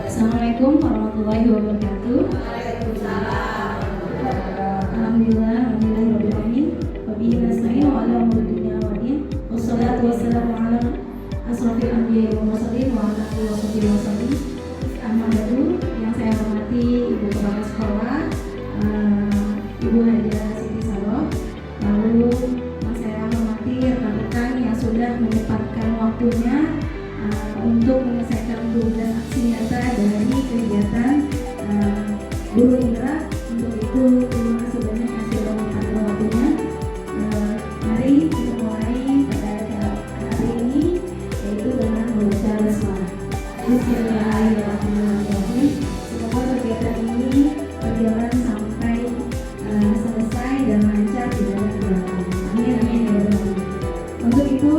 Assalamualaikum warahmatullahi wabarakatuh. Alhamdulillahirobbilalamin. Wabihi nasta'in wa ala umuri dunya wad din. Wassalatu wassalamu ala asrofil anbiya'i wal mursalin wa ala alihi wasallam. Amma ba'du, yang saya hormati Ibu Kepala Sekolah, Ibu Haja Siti Saloh, lalu yang saya hormati rekan-rekan yang sudah menyempatkan waktunya untuk menyelesaikan tugas aksi nyata dari kegiatan Guru Penggerak. Untuk itu terima kasih banyak yang sudah menyempatkan waktunya. Mari kita mulai pada hari ini, yaitu dengan membaca basmalah. Bismillahirrahmanirrahim. Semoga kegiatan ini berjalan sampai selesai dan lancar tidak ada kendala. Amin amin ya rabbal alamin. Untuk itu,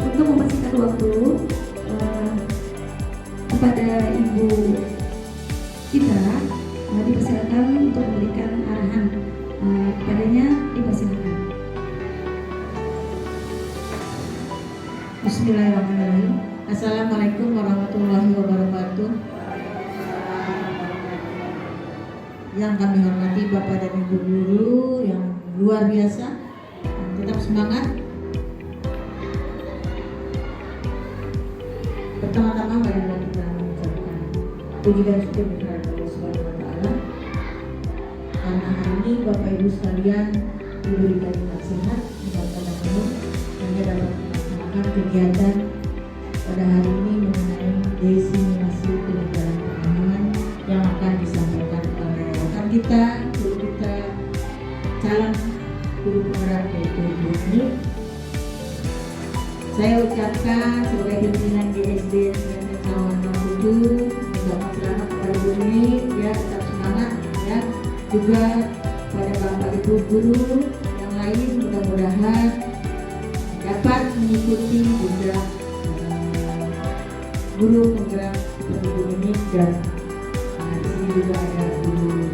untuk mempersingkat waktu, kepada Ibu kita dipersilakan untuk memberikan arahan kepadanya. Dipersilakan. Bismillahirrahmanirrahim. Assalamualaikum warahmatullahi wabarakatuh. Yang kami hormati Bapak dan Ibu guru yang luar biasa, tetap semangat. Pertama-tama marilah kita mengucapkan puji dan syukur kepada Allah Subhanahu wa taala. Karena hari ini Bapak Ibu sekalian diberikan nikmat sehat, nikmat penuh, hanya dapat melaksanakan kegiatan pada hari ini mengenai diseminasi penyebaran pemahaman yang akan disampaikan oleh rekan kita, guru kita, calon guru penggerak yaitu Ibu Ani. Saya ucapkan sebagai pimpinan GSD Senseng Sawah 07, ucapkan selamat kepada Bu Nini, ya tetap semangat ya. Juga pada Bapak Ibu guru yang lain mudah-mudahan dapat mengikuti juga guru penggerak seperti Bu Nini, dan di sini juga ada guru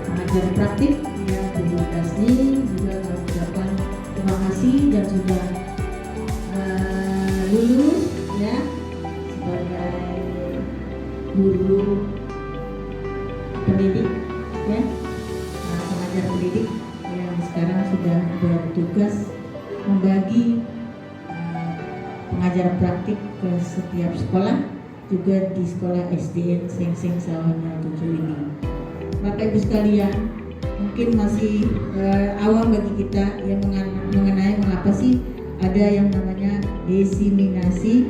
pengajar praktik ya, guru Dasni. Juga kami ucapkan terima kasih dan sudah lulus ya sebagai guru pendidik ya, pengajar pendidik yang sekarang sudah bertugas membagi pengajar praktik ke setiap sekolah, juga di sekolah SDN Senseng Sawah 07 ini. Bapak Ibu sekalian, mungkin masih awam bagi kita yang mengenai mengapa sih ada yang namanya diseminasi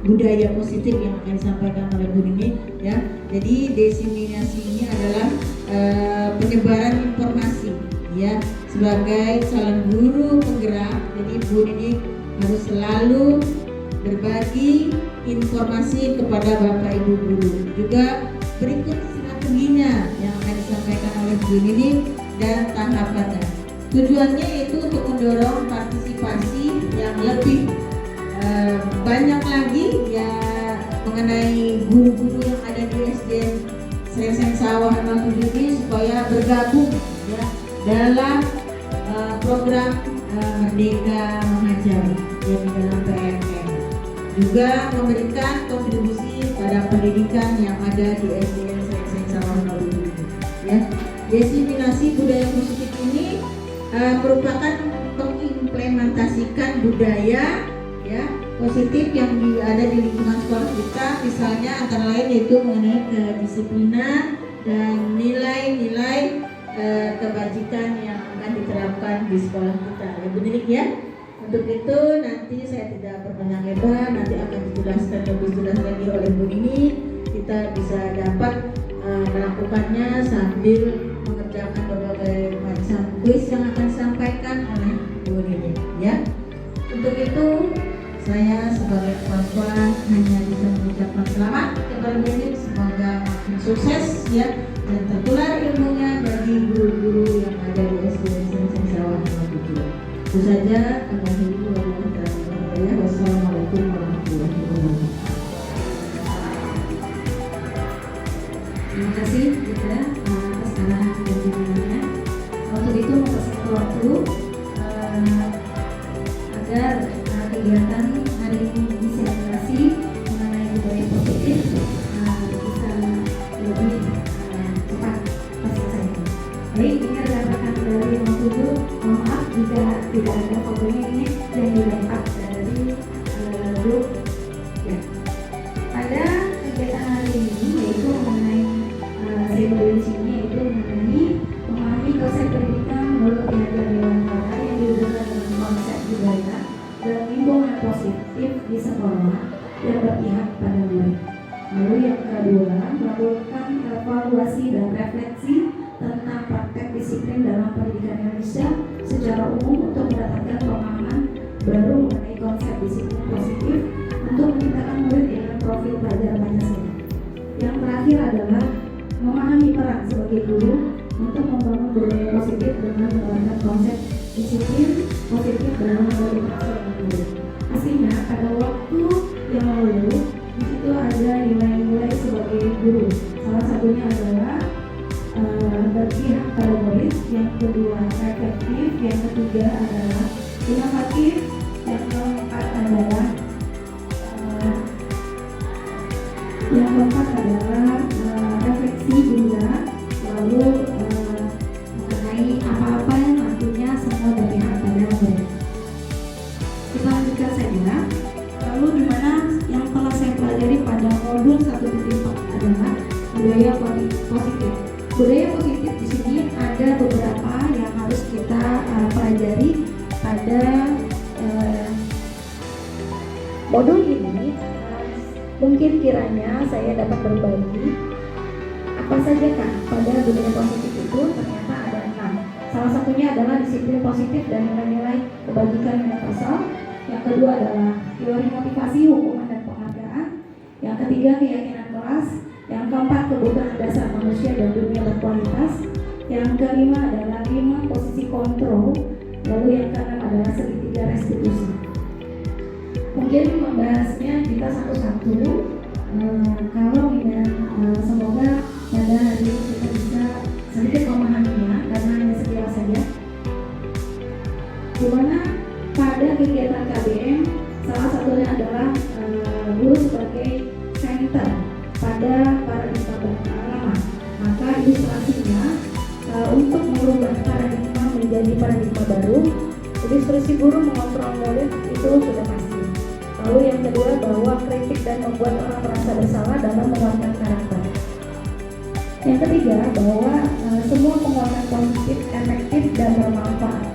budaya positif yang akan disampaikan oleh Bu Nini ya. Jadi diseminasi ini adalah penyebaran informasi ya, sebagai calon guru penggerak. Jadi Bu Nini harus selalu berbagi informasi kepada Bapak Ibu guru. Juga berikut strateginya yang akan disampaikan oleh Bu Nini dan tahapannya. Tujuannya itu untuk mendorong partisipasi yang lebih banyak lagi ya mengenai guru-guru yang ada di SDN Senseng Sawah 07 ini, supaya bergabung ya dalam program Merdeka Mengajar yang di dalam PMN. Juga memberikan kontribusi pada pendidikan yang ada di SDN Senseng Sawah 07 ya. Diseminasi budaya positif ini merupakan mengimplementasikan budaya ya positif yang ada di lingkungan sekolah kita, misalnya antara lain yaitu mengenai kedisiplinan dan nilai-nilai kebajikan yang akan diterapkan di sekolah kita ya benar ya. Untuk itu nanti saya tidak berpanjang lebar, nanti akan dijelaskan lebih jelas lagi oleh Bu Nini. Kita bisa dapat melakukannya sambil mengerjakan berbagai macam kuis yang akan disampaikan oleh Bu Nini ya. Untuk itu saya sebagai kepala sekolah hanya bisa mengucapkan selamat kepada Bu Nini, semoga makin sukses ya dan tertular ilmunya bagi guru-guru yang ada di SDN Senseng Sawah 07. Itu saja. Wassalamualaikum warahmatullahi wabarakatuh. Terima kasih juga atas arahan dan bimbingannya. Untuk itu mempersingkat waktu agar kegiatan hari ini diseminasi mengenai budaya positif Maaf jika tidak ada fotonya ini yang dilengkap dari grup. Ya. Pada kegiatan hari ini yaitu mengenai saya berdiri di sini yaitu mengenai memahami konsep pendidikan menurut Piagam Dewantara yang diwujudkan dengan konsep budaya dan lingkungan positif di sekolah yang berpihak pada murid. Lalu yang kedua, melakukan evaluasi dan refleksi tentang praktek disiplin dalam pendidikan Indonesia secara umum untuk mendapatkan pemahaman baru mengenai konsep disiplin positif untuk menciptakan murid dengan profil pelajar Pancasila. Yang terakhir adalah memahami peran sebagai guru untuk membangun budaya positif dengan menerapkan konsep disiplin positif dalam berinteraksi dengan murid. Aslinya pada waktu yang lalu di situ ada nilai-nilai sebagai guru. Salah satunya adalah berpihak pada murid, yang kedua reflektif, yang ketiga adalah inovatif, yang keempat adalah refleksi juga, lalu mengenai apa-apa yang nantinya semua berpihak pada murid. Kita lanjutkan saja. Lalu dimana yang telah saya pelajari pada modul 1.4 adalah budaya positif. Budaya positif di sini ada beberapa yang harus kita pelajari pada modul ini. Mungkin kiranya saya dapat berbagi apa saja kan pada budaya positif itu. Ternyata ada 6. Salah satunya adalah disiplin positif dan nilai-nilai kebajikan universal. Yang kedua adalah teori motivasi, hukuman dan penghargaan. Yang ketiga keyakinan kelas. Yang keempat kebutuhan dasar manusia dan dunia berkualitas. Yang kelima adalah 5 posisi kontrol. Lalu yang keenam adalah segitiga restitusi. Mungkin membahasnya kita satu-satu. Kalau ingin semoga pada hari ini kita bisa sedikit memahaminya karena hanya sekilas saja. Dimana pada kegiatan KBM salah satunya adalah guru sebagai center pada paradigma lama. Maka ilustrasinya untuk merubah paradigma menjadi paradigma baru, diskresi guru mengontrol murid itu sudah pasti. Lalu yang kedua, bahwa kritik dan membuat orang merasa bersalah dalam menguatkan karakter. Yang ketiga, bahwa semua penguatan positif efektif dan bermanfaat.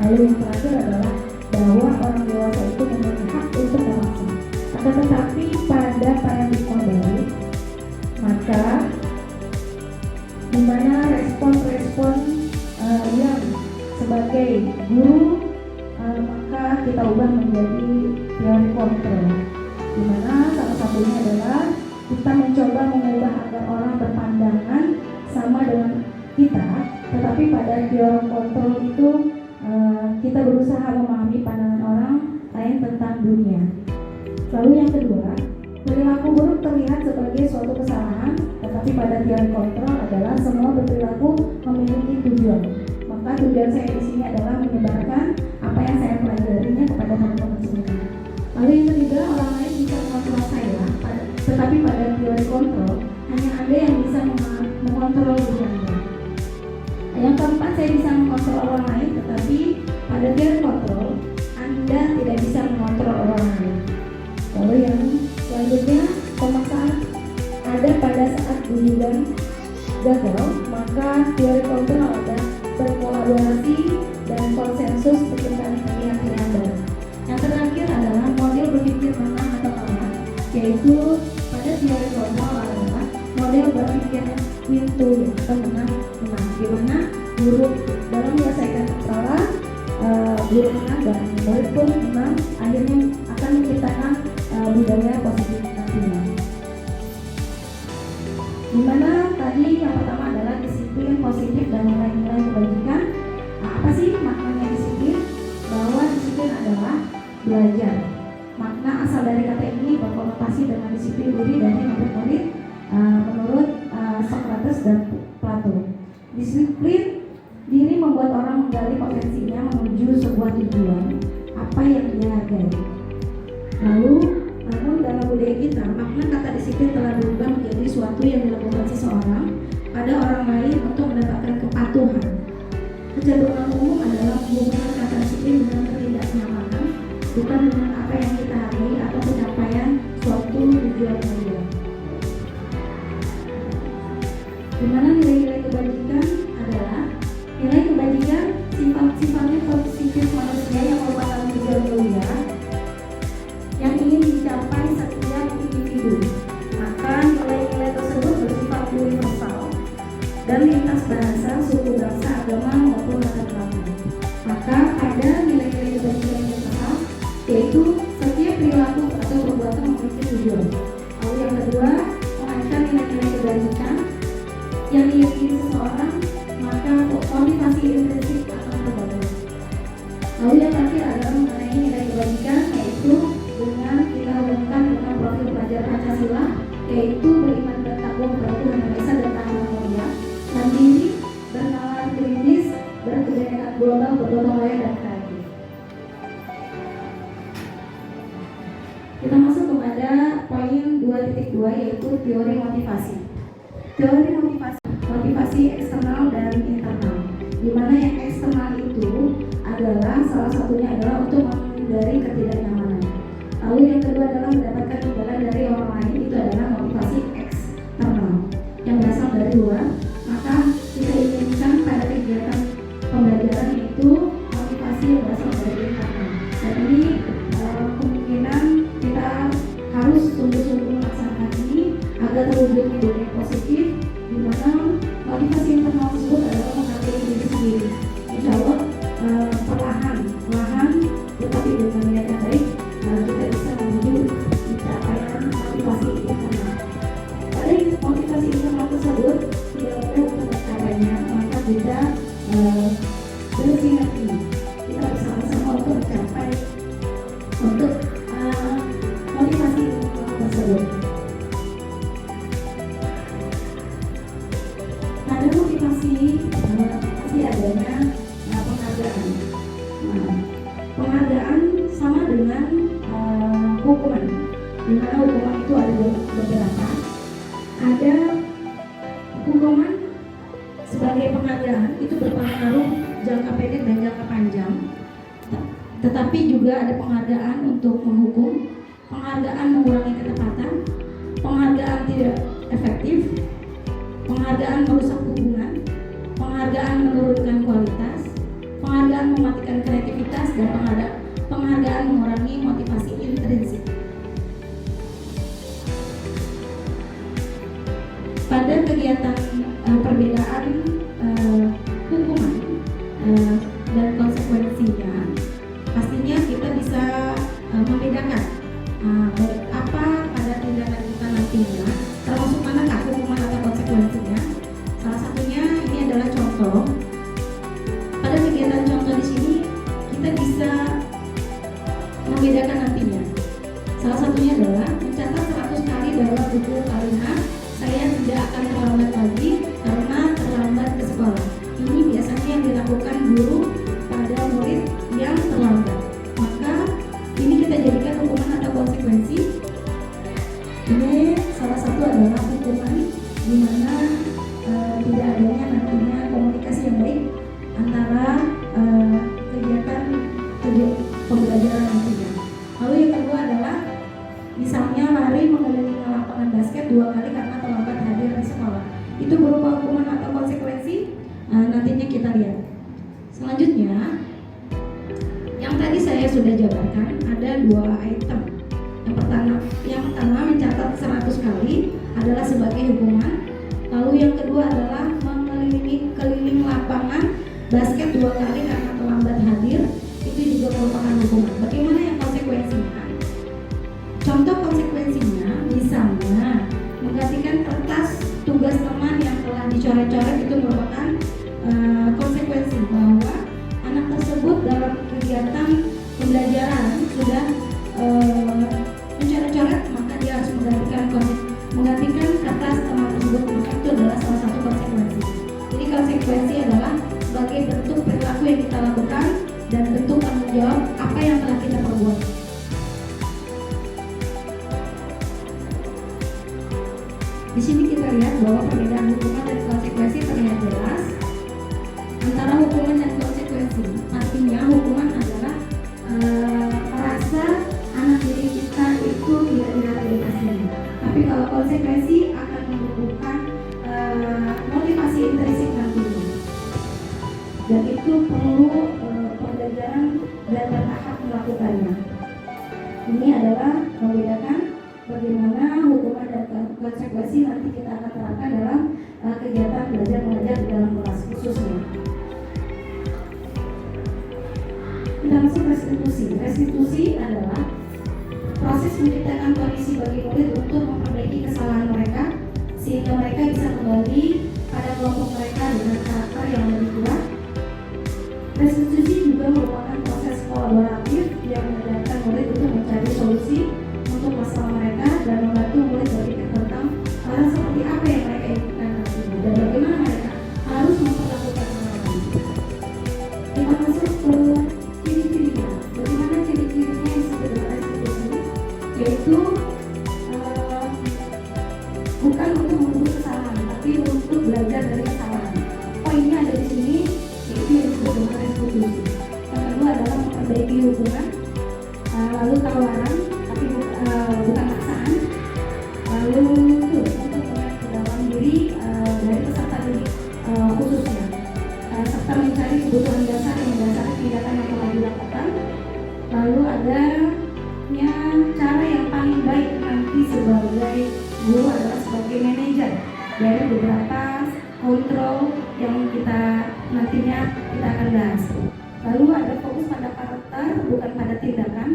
Lalu yang terakhir adalah bahwa orang dewasa itu memiliki hak untuk memaksa. Akan tetapi pada paradigma baru, maka di mana respon-respon yang sebagai guru maka kita ubah menjadi teori kontrol, di mana salah satunya adalah kita mencoba mengubah agar orang berpandangan sama dengan kita, tetapi pada teori kontrol itu kita berusaha memahami pandangan orang lain tentang dunia. Lalu yang kedua, perilaku buruk terlihat sebagai suatu kesalahan, tetapi pada teori kontrol adalah semua berperilaku memiliki tujuan. Maka tujuan saya di sini adalah menyebarkan apa yang saya pelajarinya kepada teman-teman semua. Lalu yang ketiga, orang lain bisa mengontrol saya, tetapi pada teori kontrol hanya Anda yang bisa mengontrol diri Anda. Yang keempat, saya bisa mengontrol orang lain, tetapi pada teori kontrol Anda tidak bisa mengontrol orang lain. Lalu yang selanjutnya, pemaksaan ada pada saat tujuan gagal, maka teori kontrol ada berkolaborasi dan konsensus penciptaan pilihan-pilihan baru. Yang terakhir adalah model berpikir menang atau kalah, yaitu pada teori kontrol adalah model berpikir win to win atau menang, di mana guru dalam menyelesaikan masalah, guru menang dan murid pun menang, akhirnya akan menciptakan budaya positif nantinya. Dimana tadi yang pertama adalah disiplin positif dan nilai-nilai kebajikan. Apa sih maknanya disiplin? Bahwa disiplin adalah belajar. Makna asal dari kata ini berkonotasi dengan disiplin diri dan murid-murid menurut Socrates dan Plato. Disiplin diri membuat orang menggali potensinya menuju sebuah tujuan apa yang dia hargai. Lalu namun dalam budaya kita, makna kata disiplin telah berubah menjadi suatu yang dilakukan seseorang pada orang lain untuk mendapatkan kepatuhan. Kecenderungan umum adalah hubungan kata disiplin dengan ketidaknyamanan, bukan dengan apa yang kita hargai atau pencapaian suatu tujuan mulia. Di mana nilai-nilai kebajikan adalah nilai kebajikan sifatnya positif manusia yang merupakan tujuan mulia yang ingin dicapai setiap individu. Maka nilai-nilai tersebut bersifat universal dan lintas bahasa, suku, bangsa, agama maupun latar belakang. Maka ada nilai-nilai kebajikan yang tetap, yaitu setiap perilaku atau perbuatan memiliki tujuan. Lalu yang kedua, mengaitkan nilai-nilai kebajikan yang diyakini seseorang, maka motivasi intrinsik akan terbangun. Lalu yang terakhir adalah mengenai nilai kebajikan, yaitu dengan kita hubungkan dengan profil pelajar Pancasila, yaitu beriman dan takwa kepada Tuhan Yang Esa dan taat mulia, mandiri, bernalar kritis, berkebinekaan global, bergotong royong dan kreatif. Kita masuk kepada poin 2.2, yaitu teori motivasi. Teori motivasi eksternal dan internal, di mana yang eksternal itu adalah salah satunya adalah untuk menghindari ketidaknyamanan. Lalu yang kedua adalah mendapatkan imbalan dari orang lain, itu adalah motivasi eksternal yang berasal dari luar. Maka kita inginkan pada kegiatan pembelajaran itu motivasi yang berasal dari internal. Dan ini kemungkinan kita harus sungguh-sungguh melaksanakan ini agar terwujud menjadi positif, di mana motivasi internal tersebut adalah menghargai diri sendiri. Insya Allah perlahan tetapi dengan niat yang baik kita bisa menuju pencapaian motivasi internal. Pada motivasi internal tersebut tidak mudah untuk mencapainya, maka kita bersinergi, kita bersama-sama untuk mencapai motivasi internal tersebut. Pada motivasi adanya penghargaan. Penghargaan sama dengan hukuman. Di mana hukuman itu ada beberapa. Ada hukuman sebagai penghargaan, itu berpengaruh jangka pendek dan jangka panjang. Tetapi juga ada penghargaan untuk menghukum, penghargaan mengurangi ketepatan, penghargaan tidak efektif, penghargaan merusak hubungan, penghargaan menurunkan kualitas, penghargaan mematikan kreativitas, dan penghargaan mengurangi motivasi intrinsik. Pada kegiatan perbedaan hukuman dan konsekuensinya, pastinya kita bisa membedakan apa pada tindakan kita nantinya, termasuk manakah hukuman atau konsekuensinya. Salah satunya ini adalah contoh. Pada kegiatan contoh di sini kita bisa membedakan nantinya. Salah satunya adalah mencatat 100 kali dalam buku kalimat saya tidak akan terlambat lagi karena terlambat ke sekolah. Ini biasanya yang dilakukan guru pada murid yang terlambat. Maka ini kita jadikan hukuman atau konsekuensi. Ini salah satu adalah hukuman di mana tidak adanya nantinya komunikasi yang baik antara kegiatan pembelajaran nantinya. Lalu yang kedua adalah misalnya lari mengelilingi lapangan basket 2 kali karena terlambat hadir di sekolah. Itu berupa hukuman atau konsekuensi. Nantinya kita lihat. Selanjutnya, yang tadi saya sudah jabarkan ada 2 item. Yang pertama mencatat 100 kali adalah sebagai hukuman. Lalu yang kedua adalah keliling lapangan basket 2 kali karena terlambat hadir, itu juga merupakan hukuman. Bagaimana yang konsekuensinya? Contoh konsekuensinya misalnya menggantikan kertas tugas teman yang telah dicoret-coret, itu merupakan konsekuensi bahwa anak tersebut dalam kegiatan pembelajaran sudah mencoret-coret, maka dia harus menggantikan kertas teman tersebut. Maka itu adalah salah satu konsekuensi. Jadi konsekuensi adalah sebagai bentuk perilaku yang kita lakukan dan bentuk tanggung jawab apa yang telah kita perbuat. Di sini kita lihat bahwa perbedaan hukuman dan konsekuensi terlihat jelas. Antara hukuman dan dan itu perlu pembelajaran dan bertahap melakukannya. Ini adalah membedakan bagaimana hukuman dan konsekuensi nanti kita akan terapkan dalam kegiatan belajar mengajar di dalam kelas khususnya. Kita masuk restitusi. Restitusi adalah proses menciptakan kondisi bagi murid untuk memperbaiki kesalahan mereka sehingga mereka bisa kembali pada kelompok mereka dengan karakter yang lebih kuat. Restitusi juga merupakan proses kolaboratif yang mengajarkan murid untuk mencari solusi untuk masalah mereka dan membantu murid berpikir tentang hal seperti apa yang mereka inginkan nanti dan bagaimana mereka harus memperlakukan hal itu. Kita masuk ke ciri-cirinya. Bagaimana ciri-cirinya yang disebut dengan restitusi? Yaitu bukan untuk membuat kesalahan, tapi untuk belajar dari kesalahan. Poinnya ada di sini, yaitu yang disebut dengan restitusi. Yang kedua adalah memperbaiki hubungan, lalu tawaran, tapi bukan paksaan. Lalu itu untuk mengenai ke dalam diri dari peserta didik khususnya, serta mencari kebutuhan dasar yang mendasari tindakan yang telah dilakukan. Lalu ada cara yang paling baik nanti sebagai guru adalah sebagai manajer dari beberapa kontrol yang kita nantinya kita akan bahas. Lalu ada fokus pada karakter bukan pada tindakan.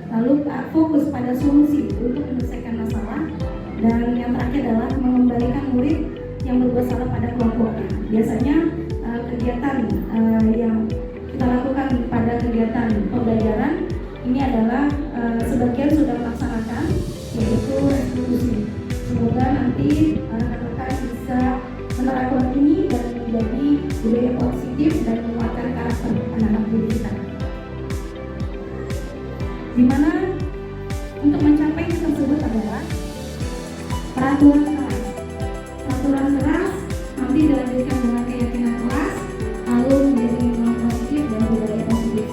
Lalu fokus pada solusi untuk menyelesaikan masalah. Dan yang terakhir adalah mengembalikan murid yang berbuat salah pada kelompoknya. Biasanya kegiatan yang kita lakukan pada kegiatan pembelajaran ini adalah sebagian sudah melaksanakan, yaitu restitusi. Semoga nanti rekan-rekan bisa menerapkan ini dan menjadi budaya positif dan menguatkan karakter anak-anak didik kita. Dimana untuk mencapai hal tersebut adalah peraturan kelas. Peraturan kelas nanti dilanjutkan dengan keyakinan kelas, lalu menjadi lingkungan positif dan budaya positif.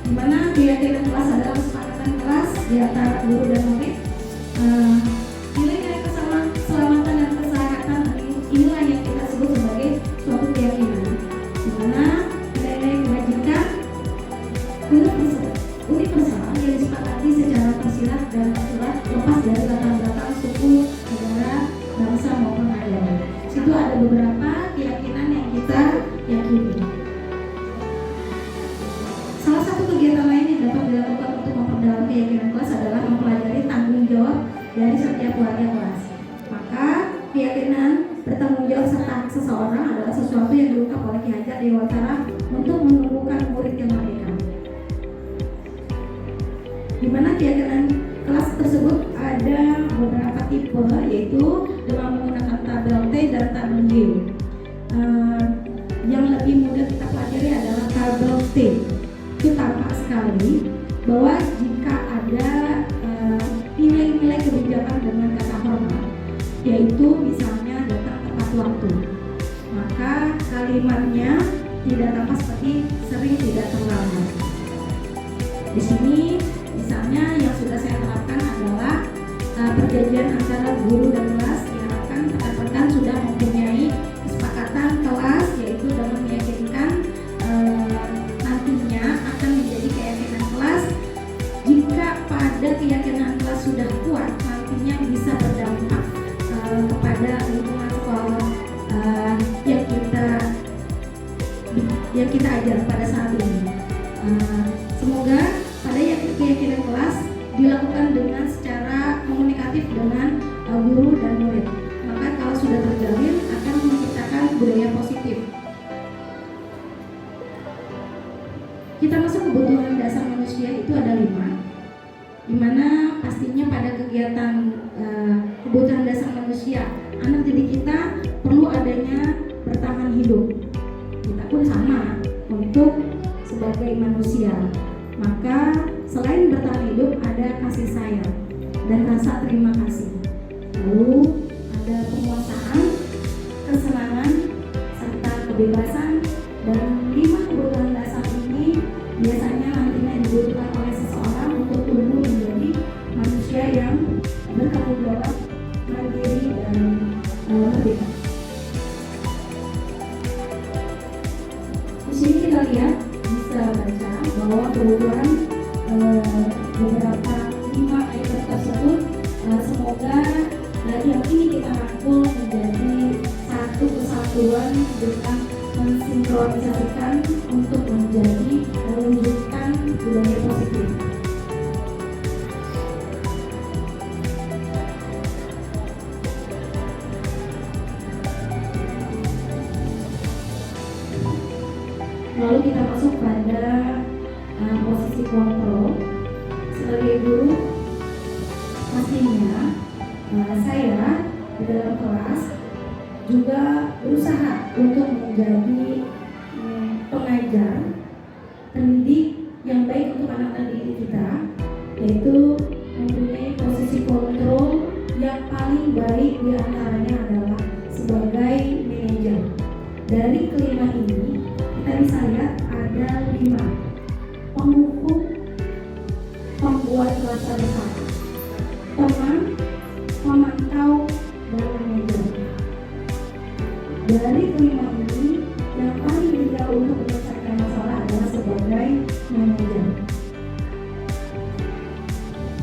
Dimana keyakinan kelas adalah kesepakatan kelas di antara guru dan murid. Nilai-nilai keselamatan dan kesehatan inilah yang kita sebut sebagai suatu keyakinan. Dimana nilai-nilai kebajikan universal yang disepakati secara tersirat dan tersurat lepas dari latar belakang suku, negara, bangsa maupun agama. Situ ada beberapa keyakinan yang kita yakini. Salah satu kegiatan lain yang dapat dilakukan untuk memperdalam keyakinan kelas adalah mempelajari tanggung jawab dari setiap warga kelas. Maka keyakinan bertanggung jawab serta seseorang adalah sesuatu yang diungkap oleh Ki Hajar Dewantara untuk menumbuhkan murid yang merdeka. Di mana keyakinan kelas tersebut ada beberapa tipe, yaitu dengan menggunakan tabel T dan tabel G. Yang lebih mudah kita pelajari adalah tabel T. Itu tampak sekali bahwa jika ada nilai-nilai kebijakan dengan kata hormat, yaitu misalnya datang tepat waktu, maka kalimatnya tidak tampak seperti sering tidak terlambat. Di sini misalnya yang sudah saya terapkan adalah perjanjian antara guru dan kelas yang akan rekan-rekan sudah mempunyai kesepakatan kelas, yaitu dalam meyakinkan nantinya akan menjadi keyakinan kelas. Jika pada keyakinan kelas sudah kuat, nantinya bisa berdampak kepada lingkungan sekolah yang kita ajar pada saat ini. Semoga pada keyakinan kelas dilakukan dengan secara komunikatif dengan guru dan murid. Maka kalau sudah terjalin akan menciptakan budaya positif. Kita masuk kebutuhan dasar manusia itu ada 5, dimana pastinya pada kegiatan kebutuhan dasar manusia anak didik kita perlu adanya bertahan hidup. Kita pun sama untuk sebagai manusia. Maka selain bertahan hidup ada kasih sayang dan rasa terima kasih. Lalu ada penguasaan, kesenangan, serta kebebasan. Dan 5 kebutuhan dasar ini biasanya nantinya dibutuhkan oleh seseorang untuk tumbuh menjadi manusia yang bertanggung jawab, mandiri, dan merdeka. ya bisa baca bahwa kebetulan beberapa 5 item tersebut semoga dari yang ini kita rangkul menjadi satu kesatuan dengan mensinkronisasikan untuk menjadi mewujudkan budaya positif. Lalu kita masuk pada posisi kontrol. Sebagai guru, pastinya saya di dalam kelas juga berusaha untuk menjadi pengajar, pendidik yang baik untuk anak-anak didik kita, yaitu mempunyai posisi kontrol yang paling baik diantaranya adalah sebagai manajer. Dari kelima ini kita bisa lihat ada 5: penghukum, pembuat rasa bersalah, teman, pemantau, dan manajer. Dari kelima ini yang paling ideal untuk menyelesaikan masalah adalah sebagai manajer.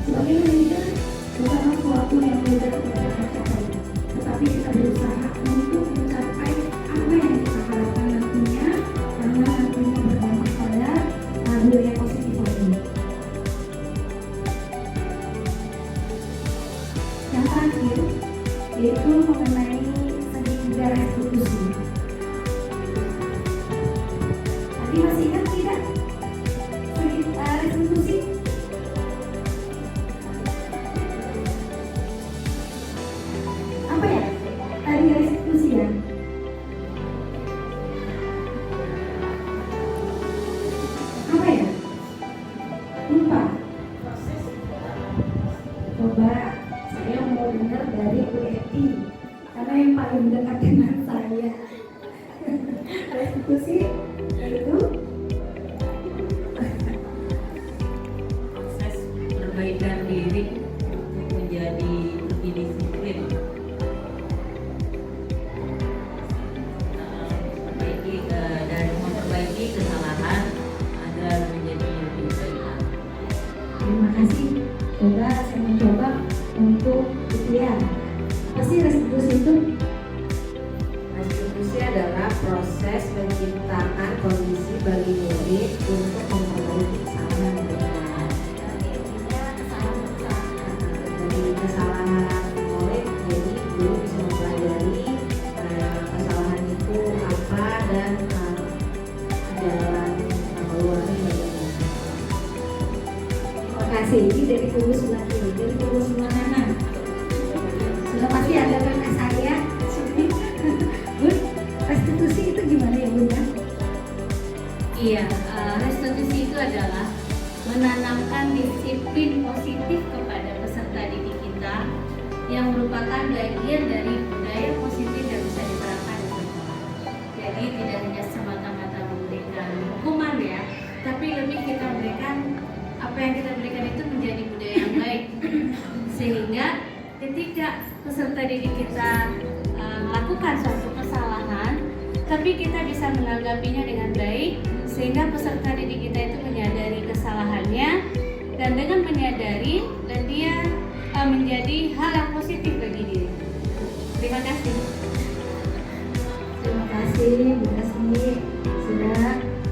Sebagai manajer bukanlah sesuatu yang mudah untuk kita capai, tetapi kita berusaha untuk mencapai apa yang kita harapkan nantinya, karena nantinya berdampak pada budaya positif ini. Yang terakhir yaitu mengenai segitiga restitusi. Tadi masih ingat tidak segitiga restitusi? Apa ya? Tadi restitusi ya? Apa ya? Lupa. Coba saya mau dengar dari Bu Eti, karena yang paling dekat dengan saya. Restitusi yaitu proses perbaikan diri untuk menjadi lebih disiplin, memperbaiki kesalahan agar menjadi lebih baik. terima kasih. Coba saya mencoba untuk ya. Apa sih restitusi itu? Restitusi adalah proses menciptakan kondisi bagi murid untuk memperbaiki kesalahan mereka. Dari kesalahan murid, jadi guru bisa mempelajari kesalahan itu apa dan jalan keluarnya bagaimana. Terima kasih. Ini dari kubu sebelah kiri, dari kubu sebelah kanan. Sudah pasti ada kakak saya. Bun, restitusi itu gimana ya Bun ya? Iya, restitusi itu adalah menanamkan disiplin positif kepada peserta didik kita yang merupakan bagian dari budaya positif yang bisa diterapkan di sekolah. Jadi tidak hanya semata-mata memberikan hukuman ya, tapi lebih kita berikan apa yang kita berikan itu menjadi budaya yang baik, sehingga ketika peserta didik kita melakukan suatu kesalahan, tapi kita bisa menanggapinya dengan baik, sehingga peserta didik kita itu menyadari kesalahannya, dan dengan menyadari dan dia menjadi hal yang positif bagi diri. Terima kasih. Terima kasih Bu Asmi sudah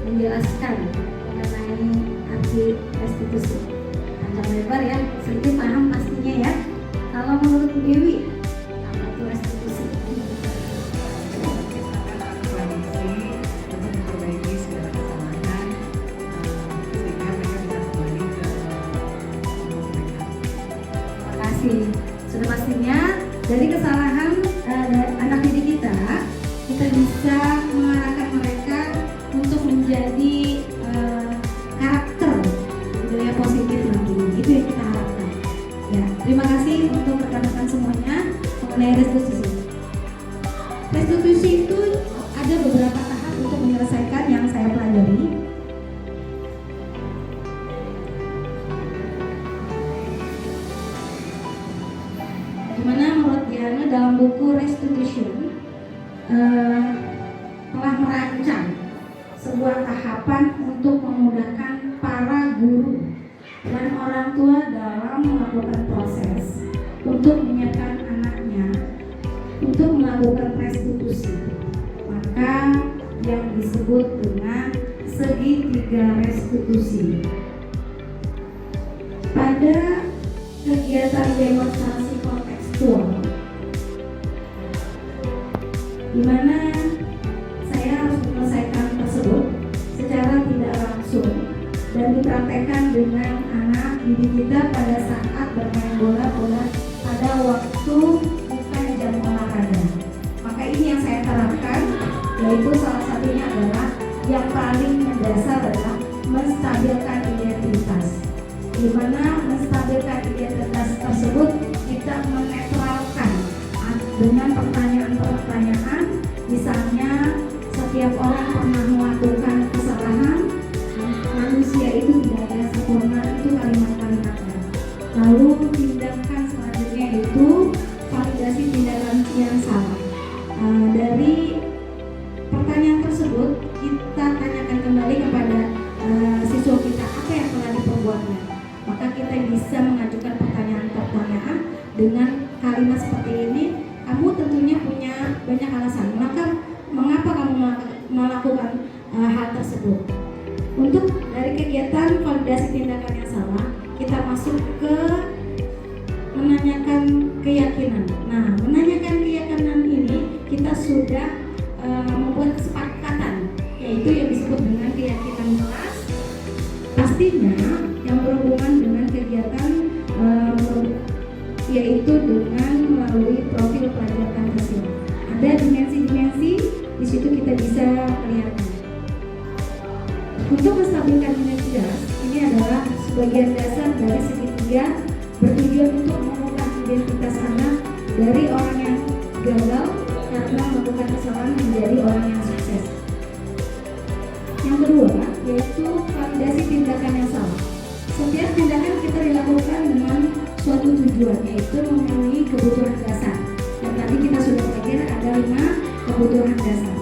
menjelaskan mengenai arti restitusi. Panjang lebar ya, sedikit paham pastinya ya. Kalau menurut Bu Dewi, apa itu restitusi? Kondisi untuk memperbaiki segala kesalahan sehingga mereka bisa kembali ke mereka. Terima kasih. Sudah pastinya dari kesalahan anak didik kita bisa mengarahkan mereka untuk menjadi karakter budaya positif lagi. Itu yang kita harapkan. Ya, terima kasih untuk rekan-rekan semuanya mengenai restitusi. Restitusi itu ada beberapa tahap untuk menyelesaikan yang saya pelajari. Dimana menurut Diana dalam buku Restitution telah merancang sebuah tahapan untuk memudahkan para guru dan orang tua dalam melakukan proses untuk menyiapkan anaknya untuk melakukan restitusi. Maka yang disebut dengan segitiga restitusi. Pada kegiatan demonstrasi kontekstual, di mana saya harus menyelesaikan tersebut secara tidak langsung dan dipraktekkan dengan anak didik kita pada saat bermain bola pada waktu bukan jam olahraga. Maka ini yang saya terapkan, yaitu salah satunya adalah yang paling mendasar adalah menstabilkan identitas. Di mana menstabilkan identitas tersebut kita menetralkan dengan pertanyaan-pertanyaan, misalnya setiap orang pernah melakukan kesalahan, manusia itu tidak ada sempurna, itu kalimat-kalimatnya. Lalu tindakan selanjutnya itu validasi tindakan yang salah. Dari pertanyaan tersebut kita tanyakan kembali kepada siswa kita apa yang telah diperbuatnya. Maka kita bisa mengajukan pertanyaan-pertanyaan dengan kalimat seperti ini. Kamu tentunya punya banyak alasan. Mengapa kamu melakukan hal tersebut? Untuk dari kegiatan validasi tindakan yang salah, kita masuk ke menanyakan keyakinan. Nah, menanyakan keyakinan ini kita sudah membuat kesepakatan, yaitu yang disebut dengan keyakinan kelas. Pastinya yang berhubungan dengan kegiatan yaitu dengan melalui profil pelajar Pancasila. Ada dimensi-dimensi di situ kita bisa melihatnya. Untuk menstabilkan identitas, ini adalah sebagian dasar dari segitiga bertujuan untuk mengubah identitas anak dari orang yang gagal karena melakukan kesalahan menjadi orang yang sukses. Yang kedua, yaitu validasi tindakan yang salah. Setiap tindakan kita dilakukan dengan suatu tujuan, yaitu memenuhi kebutuhan dasar. Dan tadi kita sudah belajar ada 5 kebutuhan dasar.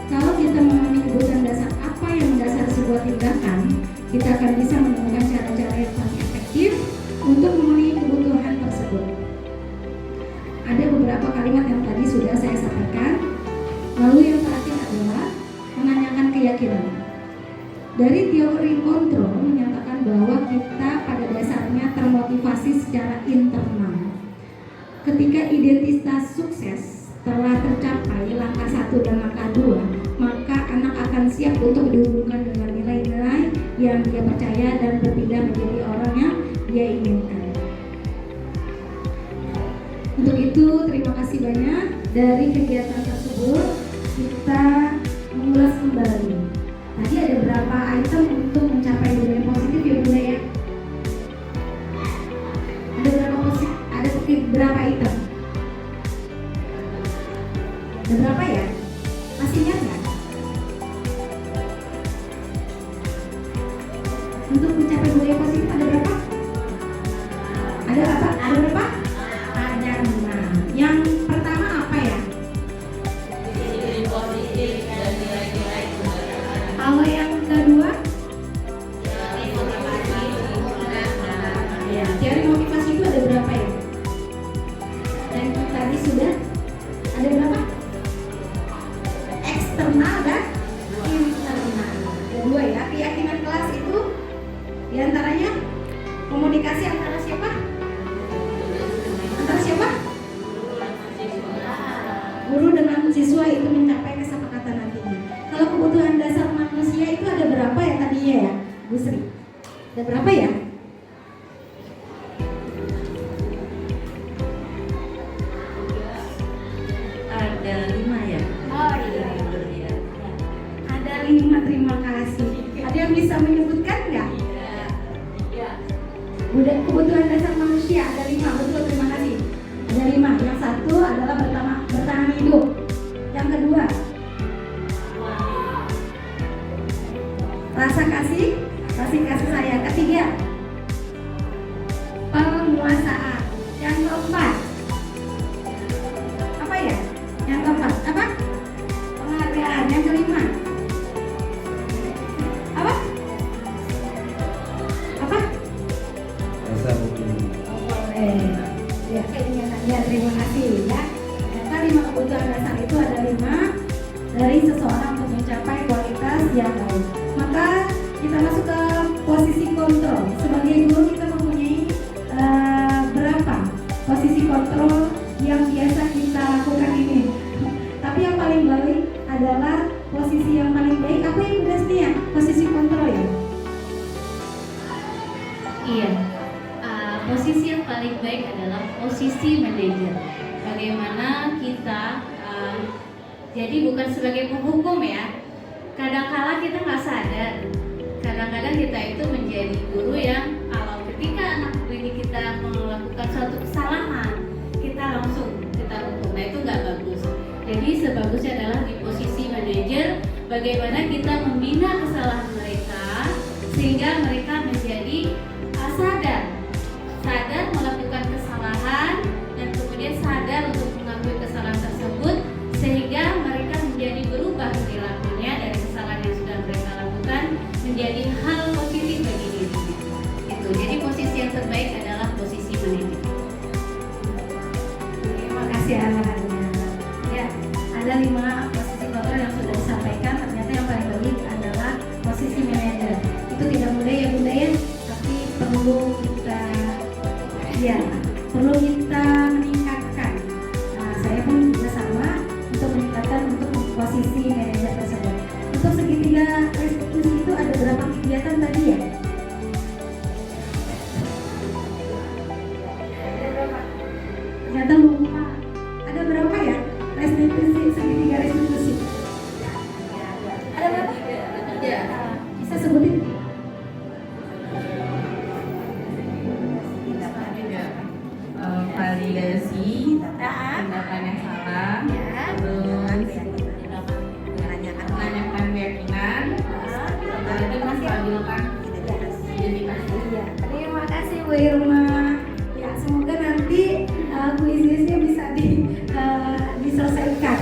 Kalau kita memenuhi kebutuhan dasar, apa yang mendasar sebuah tindakan, kita akan bisa menemukan cara-cara yang paling efektif untuk memenuhi kebutuhan tersebut. Ada beberapa kalimat yang tadi sudah saya sampaikan. Lalu yang terakhir adalah menanyakan keyakinan. Dari teori kontrol menyatakan bahwa kita pada dasarnya termotivasi secara internal. Ketika identitas sukses telah tercapai langkah 1 dan langkah 2, maka anak akan siap untuk dihubungkan dengan nilai-nilai yang dia percaya dan berpindah menjadi orang yang dia inginkan. Untuk itu, terima kasih banyak. Dari kegiatan tersebut kita mengulas kembali. Tadi ada berapa item untuk mencapai budaya positif ya Bunda ya? Ada berapa item? Ada berapa ya? Masih ingat nggak? Untuk mencapai budaya positif ada berapa? Ada berapa? Ada berapa? Ada 5. Yang pertama apa ya? Kalau yang kedua? Ya, teori motivasi itu ada berapa ya? Dan tadi sudah ada berapa? Eksternal dan internal. Kedua ya, keyakinan kelas itu diantaranya komunikasi antara siapa? Antara siapa? Guru dengan siswa itu mencapai kesepakatan nantinya. Kalau kebutuhan dasar manusia itu ada berapa ya tadinya ya, Bu Sri? Ada berapa ya? Ada 5 ya? Oh iya. Ada 5, terima kasih. Ada yang bisa menyebutkan nggak? Iya. Kebutuhan dasar manusia ada 5, betul, terima kasih. Ada 5. Yang satu adalah bertahan hidup. Yang kedua, rasa kasih sayang. Ketiga, penguasaan. Yang keempat, apa ya? Yang keempat apa? Penghargaan. Yang kelima, dari seseorang untuk mencapai kualitas yang baik. Maka kita masuk ke posisi kontrol. Sebagai guru kita mempunyai berapa posisi kontrol yang biasa kita lakukan ini. Tapi yang paling baik adalah posisi yang paling baik. Apa yang biasanya posisi kontrol ya? Iya, posisi yang paling baik adalah posisi manajer. Bagaimana kita, jadi bukan sebagai penghukum ya. Kadang-kala kita nggak sadar. Kadang-kadang kita itu menjadi guru yang kalau ketika anak didik kita melakukan suatu kesalahan, kita langsung kita hukum. Nah itu nggak bagus. Jadi sebagusnya adalah di posisi manajer, bagaimana kita membina kesalahan mereka sehingga mereka menjadi sadar melakukan kesalahan dan kemudian sadar untuk mengakui kesalahan tersebut sehingga mereka menjadi berubah perilakunya dari kesalahan yang sudah mereka lakukan menjadi hal positif bagi dirinya. Itu. Jadi posisi yang terbaik adalah posisi manajer. Terima kasih arahannya. Ya, ada 5 posisi kontrol yang sudah disampaikan. Ternyata yang paling baik adalah posisi manajer. Itu tidak mudah ya Bunda ya, tapi perlu kita meningkatkan. Nah, saya pun juga sama untuk meningkatkan untuk posisi manajer tersebut. Untuk segitiga restitusi itu ada berapa kegiatan tadi ya? Ternyata lupa. Ada berapa ya restitusi, segitiga restitusi? Ada berapa? Bisa sebutin? Validasi, tindakan yang salah, terus menanyakan keyakinan, itu menstabilkan identitas. Terima kasih Bu Irma. Ya, semoga nanti kuisnya bisa diselesaikan.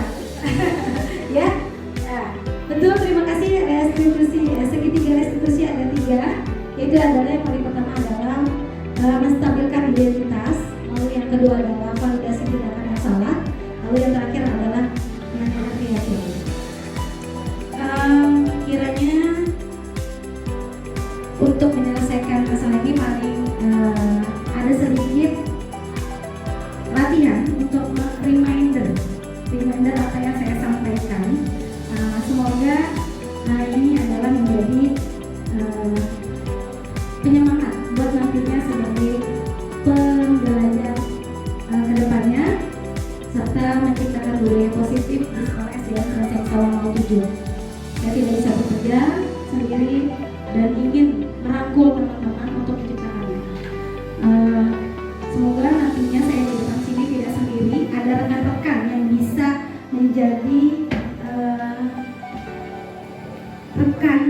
Ya. Nah, betul, terima kasih. Restitusi, segitiga restitusi ada 3, yaitu adalah yang paling pertama adalah menstabilkan identitas. Lalu yang kedua adalah validasi tindakan yang salah. Lalu yang terakhir adalah menanyakan keyakinan. Kiranya untuk menyelesaikan masalah ini paling ada sedikit latihan untuk reminder apa yang saya sampaikan. Semoga ini adalah menjadi penyemangat buat nantinya sebagai pembelajar kedepannya serta menciptakan budaya positif di sekolah SDN Selesai Sawang 07. Saya tidak bisa bekerja sendiri dan ingin merangkul teman-teman untuk menciptakannya. Semoga nantinya saya di depan sini tidak sendiri, ada rekan-rekan yang bisa menjadi rekan,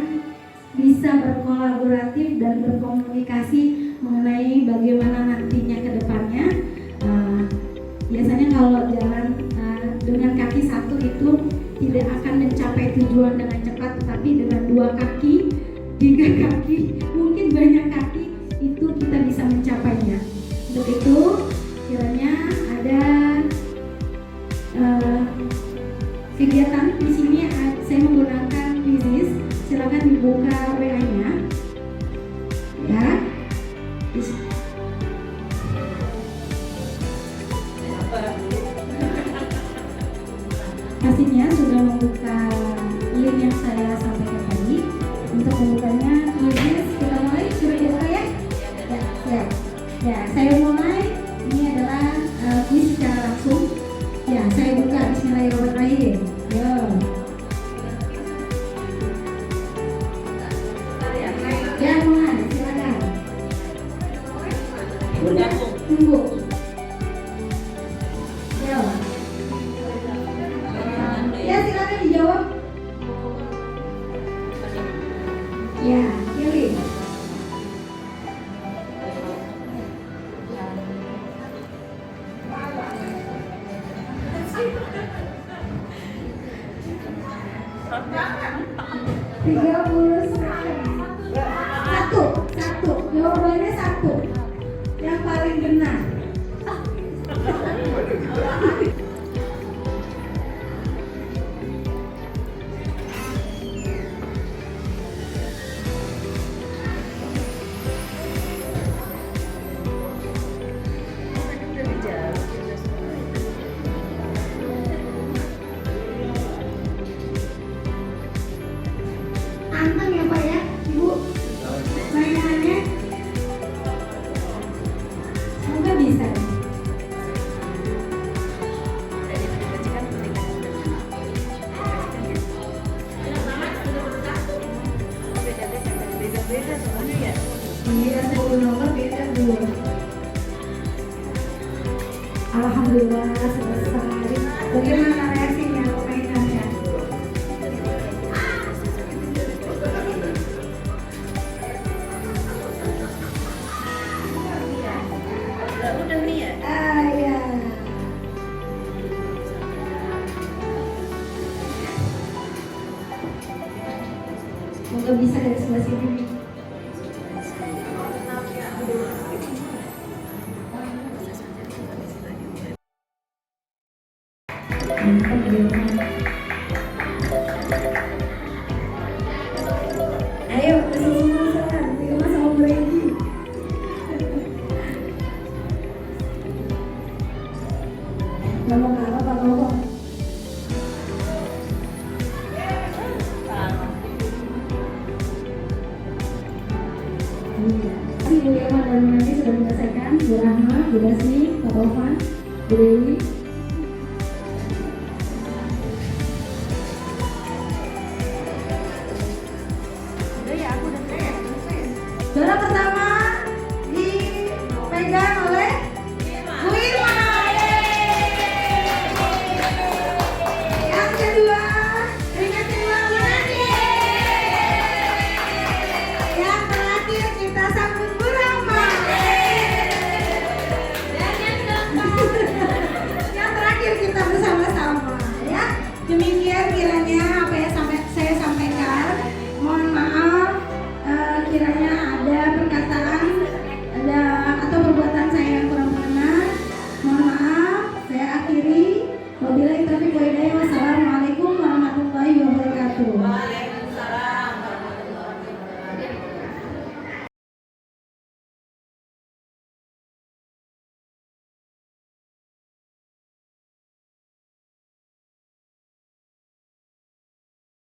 bisa berkolaboratif dan berkomunikasi mengenai bagaimana nantinya ke depannya. Biasanya kalau jalan dengan kaki satu itu tidak akan mencapai tujuan dengan cepat, tetapi dengan 2 kaki, 3 kaki, mungkin banyak kaki itu kita bisa mencapainya. Untuk itu kiranya ada kegiatan di sini. Saya menggunakan Quizizz, silakan dibuka WA-nya ya. Pastinya sudah membuka link yang saya sampaikan tadi. Untuk membukanya Quizizz, kita mulai. Sudah dibuka ya? Ya, siap. Ya, saya mulai. Ini adalah quiz secara langsung. Ya, saya buka. Bismillahirrahmanirrahim. Yo. Ya, mulai. Silakan. Tunggu. Jawab. Ya, silakan dijawab. Ya, pilih. Satu. Jawabannya 1. Yang paling benar. 20 nomor beda Bu. Alhamdulillah selesai. Bagaimana reaksinya permainannya? Udah nih ya. Ya. Semoga bisa dari sebelah sini. Mantap ya. Ayo, kesusahan, terima sama Brady. Ngomong apa ngomong? Ibu Irma dan Nanti sudah menyelesaikan, Bu Rahma, Bu Dasmi, Kak Taufan, Bu Dewi. Juara pertama dipegang oleh Bu Irma. Yang kedua peringatan Bu Nanti. Yang terakhir kita sambut Bu Rahma. Dan yang keempat. Yang terakhir kita bersama-sama ya. Demikian